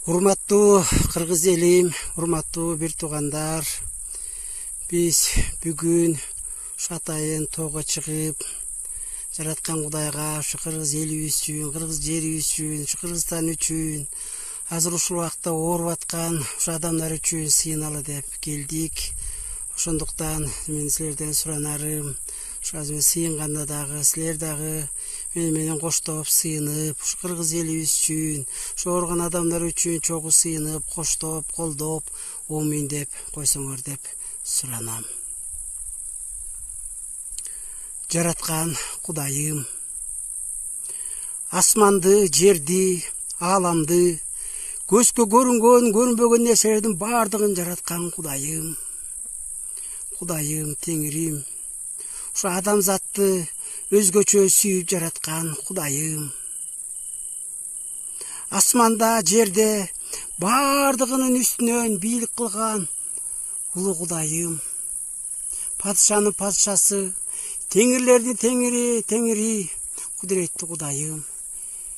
Урматтуу кыргыз элим, урматтуу бир туугандар, биз бүгүн ушу атайын тоого чыгып, жараткан Кудайга ушу кыргыз элибиз үчүн, кыргыз жерибиз үчүн, ушу Кыргызстан үчүн, азыр ушул убакта ооруп аткан ушу адамдар үчүн сыйыналы деп келдик. Ошондуктан мен силерден суранарым, ушу азыр сыйынганда дагы силер дагы менен коштоп сыйынып, ушу кыргыз элибиз үчүн, ушу ооруган адамдар үчүн чогуу сыйынып, коштоп, колдоп, омин деп койсоңор деп суранам. Жараткан Кудайым, асманды, жерди, ааламды, көзгө көрүнгөн, көрүнбөгөн нерселердин баардыгын жараткан Кудайым. Кудайым, Теңирим, ушу адамзатты өзгөчө сүйүп жараткан Кудайым. Асманда, жерде баардыгынын үстүнөн бийлик кылган улуу Кудайым. Падышанын падышасы, теңирлердин теңири, теңири, кудуреттүү Кудайым.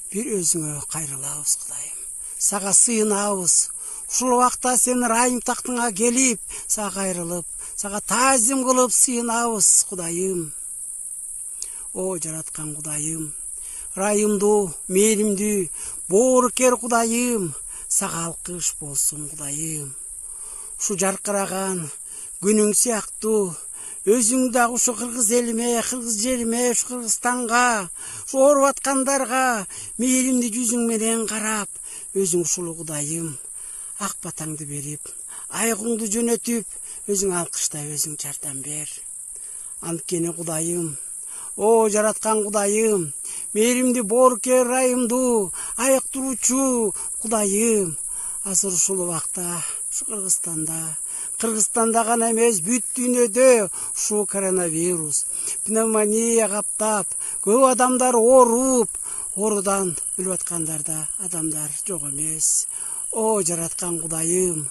Бир өзүңө кайрылабыз, Кудайым. Сага сыйынабыз. Ушул убакта сенин райым тактыңа келип, сага кайрылып, сага таазим кылып сыйынабыз, Кудайым. О, жараткан Кудайым, райымдуу, мээримдүү, боорукер Кудайым, сага алкыш болсун, Кудайым. Ушу жаркыраган күнүң сыяктуу өзүң дагы ушу кыргыз элиме, кыргыз жериме, ушу Кыргызстанга, ушу ооруп аткандарга мээримдүү жүзүң менен карап, өзүң ушул Кудайым ак батаңды берип, айыгыңды жөнөтүп, өзүң алкыштай, өзүң жардам бер. Анткени Кудайым, о жараткан Кудайым, мээримдүү, боорукер, райымдуу, айыктыруучу Кудайым, азыр ушул убакта ушу Кыргызстанда гана эмес, бүт дүйнөдө ушу коронавирус, пневмония каптап, көп адамдар ооруп, оорудан өлүп аткандарда адамдар жок эмес. О жараткан Кудайым,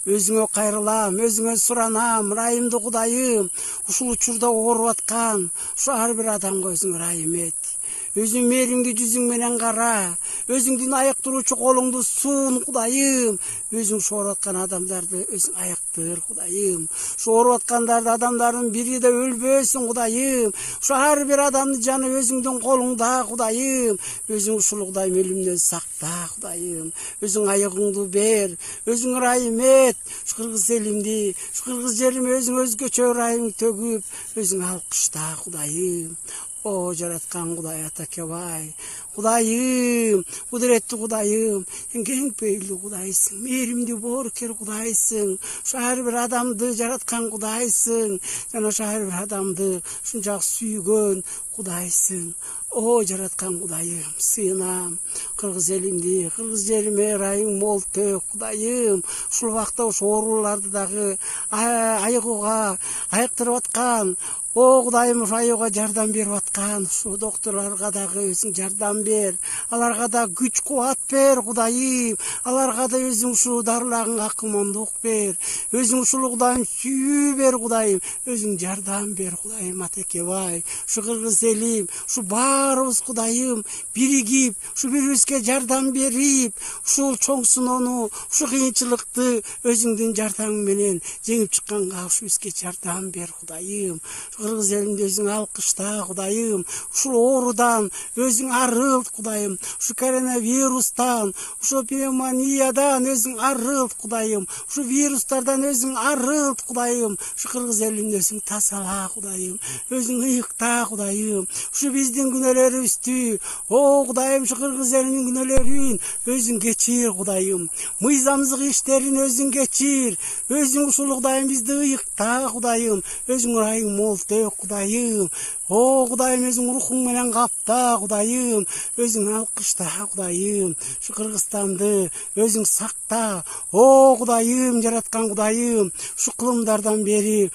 өзүңө кайрылам, өзүңө суранам, райымдуу Кудайым, ушул учурда ооруп аткан ушу ар бир адамга өзүң райым эт. Өзүң мээримдүү жүзүң менен кара, өзүңдүн айыктыруучу колуңду суун, Кудайым. Өзүң ушу ооруп аткан адамдарды өзүң айыктыр, Кудайым. Ушу ооруп аткандарды адамдардын бири да өлбөсүн, Кудайым. Ушу ар бир адамдын жаны өзүңдүн колуңда, Кудайым. Өзүң ушул Кудайым өлүмдөн сакта, Кудайым. Өзүң айыгыңды бер, өзүң райым эт. Ушу кыргыз элимди, ушу кыргыз жериме өзүң өзгөчө райым төгүп, өзүң алкышта, Кудайым. О, жараткан Кудай Атакебай, Кудайым, кудуреттүү Кудайым, кең пейилдүү Кудайсың, мээримдүү, боорукер Кудайсың, ушу ар бир адамды жараткан Кудайсың, жана ушу ар бир адамды ушунчалык сүйгөн Кудайсың. О, жараткан Кудайым, сыйынам, кыргыз элимди, кыргыз жериме райың мол төк, Кудайым. Ушул убакта ушу ооруларды дагы айыгууга, айыктырып аткан, о, Кудайым, ушу айыгууга жардам берип аткан, ушу докторлорго дагы өзүң жардам бер, аларга да күч кубат бер, Кудайым. Аларга да өзүң ушу дарылаганга акылмандык бер, өзүң ушул Кудайым сүйүү бер, Кудайым. Өзүң жардам бер, Кудайым Атакебай. Ушу кыргыз элим, ушу баарыбыз, Кудайым, биригип, ушу бирибизге жардам берип, ушул чоң сыноону, ушу кыйынчылыкты өзүңдүн жардамың менен жеңип чыкканга ушу бизге жардам бер, Кудайым. Кыргыз элимди өзүң алкышта, Кудайым. Ушул оорудан өзүң арылт, Кудайым. Ушу коронавирустан, ушу пневмониядан өзүң арылт, Кудайым. Ушу вирустардан өзүң арылт, Кудайым. Ушу кыргыз элимди өзүң тазала, Кудайым. Өзүң ыйыкта, Кудайым. Ушу биздин күнөөлөрүбүздү, о, Кудайым, ушу кыргыз элинин күнөөлөрүн өзүң кечир, Кудайым. Мыйзамсыз иштерин өзүң кечир. Өзүң ушул Кудайым бизди ыйыкта, Кудайым. Өзүң райың мол төк, Кудайым. О, Кудайым, өзүң рухуң менен капта, Кудайым. Өзүң алкышта, Кудайым. Ушу Кыргызстанды өзүң сакта. О, Кудайым, жараткан Кудайым. Ушу кылымдардан бери,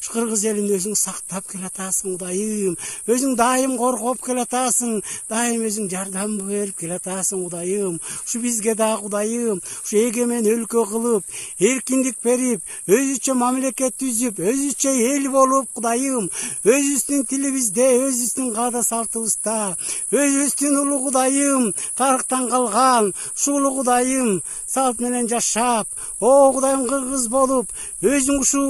ушу кыргыз элинди өзүң сактап келатасың, Кудайым. Өзүң дайым коргоп келатасың, дайым өзүң жардам берип келатасың, Кудайым. Ушу бизге да, Кудайым, ушу эгемен өлкө кылып, эркиндик берип, өзүчө мамлекет түзүп, өзүчө эл болуп, Кудайым, өзүбүздүн тилибизде, өзүбүздүн каада салтыбызда, өзүбүздүн улуу Кудайым, тарыктан калган ушул улуу Кудайым салт менен жашап, о Кудайым кыргыз болуп, өзүң ушу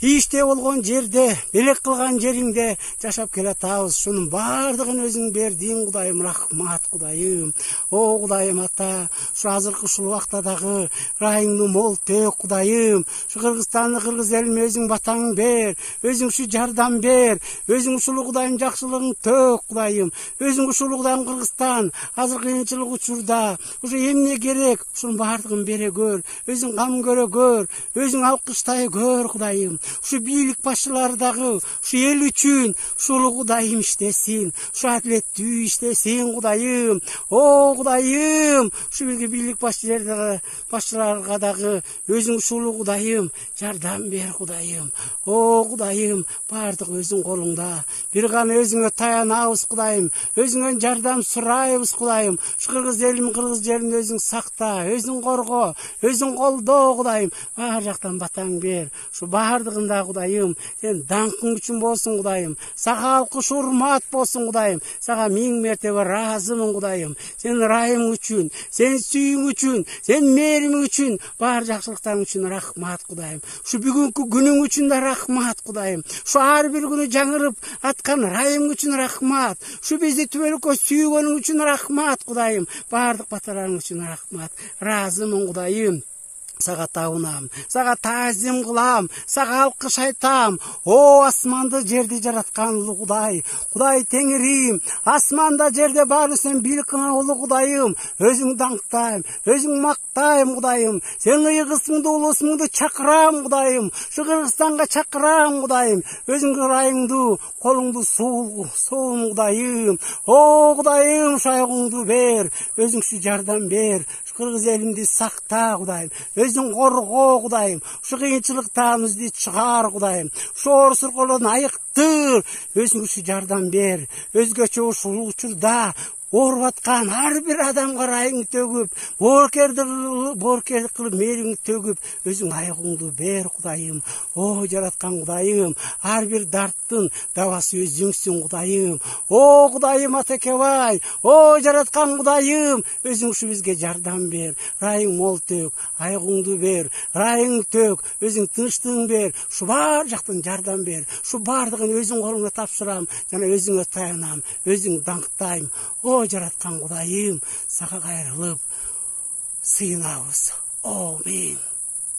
иште болгон жерде, белек кылган жериңде жашап келатабыз. Шунун баардыгын өзүң бердиң, Кудайым, рахмат, Кудайым. О, Кудайым ата, ушу азыркы ушул убакта дагы ырайыңды мол төк, Кудайым. Ушу Кыргызстанды, кыргыз элине өзүң батаң бер, өзүң ушу жардам бер, өзүң ушул Кудайым жакшылыгың төк, Кудайым. Өзүң ушул Кудайым Кыргызстан азыр кыйынчылык учурда, ушу эмне керек, ушунун баардыгын бере көр, өзүң кам көрө көр, өзүң алкыштай көр, Кудайым. Ушу бийлик башчылары дагы ушу эл үчүн ушул Кудайым иштесин, ушу адилеттүү иштесин, Кудайым. О, Кудайым, ушу бийлик башчыларга дагы өзүң ушул Кудайым жардам бер, Кудайым. О, Кудайым, баардыгы өзүң колуңда. Бир гана өзүңө таянабыз, Кудайым. Өзүңөн жардам сурайбыз, Кудайым. Ушу кыргыз элим, кыргыз жерин өзүң сакта, өзүң корго, өзүң колдоо, Кудайым. Баар жактан батаң бер. Ушу баардыгы Кудайым, сен даңкың үчүн болсун, Кудайым. Сага алкыш урмат болсун, Кудайым. Сага миң мертебе ыраазымын, Кудайым. Сен ырайың үчүн, сен сүйүүң үчүн, сен мээримиң үчүн, баар жакшылыктарың үчүн рахмат, Кудайым. Ушу бүгүнкү күнүң үчүн да рахмат, Кудайым. Ушу ар бир күнү жаңырып аткан ырайың үчүн рахмат. Ушу бизди түбөлүккө сүйгөнүң үчүн рахмат, Кудайым. Баардык баталарың үчүн рахмат. Ыраазымын, Кудайым. Сага табынам, сага таазим кылам, сага алкыш айтам. О, асманды жерди жараткан улуу Кудай, Кудай Теңирим, асманда жерде баарын сен бийлик кылган улуу Кудайым, өзүң даңктайм, өзүң мактайм, Кудайым. Сен ыйыгысыңды, улуусуңду чакырам, Кудайым. Ушу Кыргызстанга чакырам, Кудайым. Өзүң ырайыңды, колуңду суум, Кудайым. О, Кудайым, ушу айыгыңды бер, өзүң ушу жардам бер. Ушу кыргыз элимди сакта, Кудайым. Өзүң корго, Кудайым. Ушу кыйынчылыктан бизди чыгар, Кудайым. Ушу орусурколордун айыктыр, өзүң ушу жардам бер. Өзгөчө ушул учурда ооруп аткан ар бир адамга ырайыңды төгүп, боорукерлик кылып мээримиңди төгүп, өзүң айыгыңды бер, Кудайым. О, жараткан Кудайым, ар бир дарттын дабасы өзүңсүң, Кудайым. О, Кудайым Атакебай, о, жараткан Кудайым, өзүң ушу бизге жардам бер, ырайың мол тök, айыгыңды бер, ырайыңды тök, өзүң тынчтыгың бер, ушу баар жактан жардам бер, ушу баардыгын өзүң колуңа тапшырам, жана өзүңө таянам, өзүң даңктайм. О, жараткан Кудайым, сага кайрылып сыйынабыз. Амин.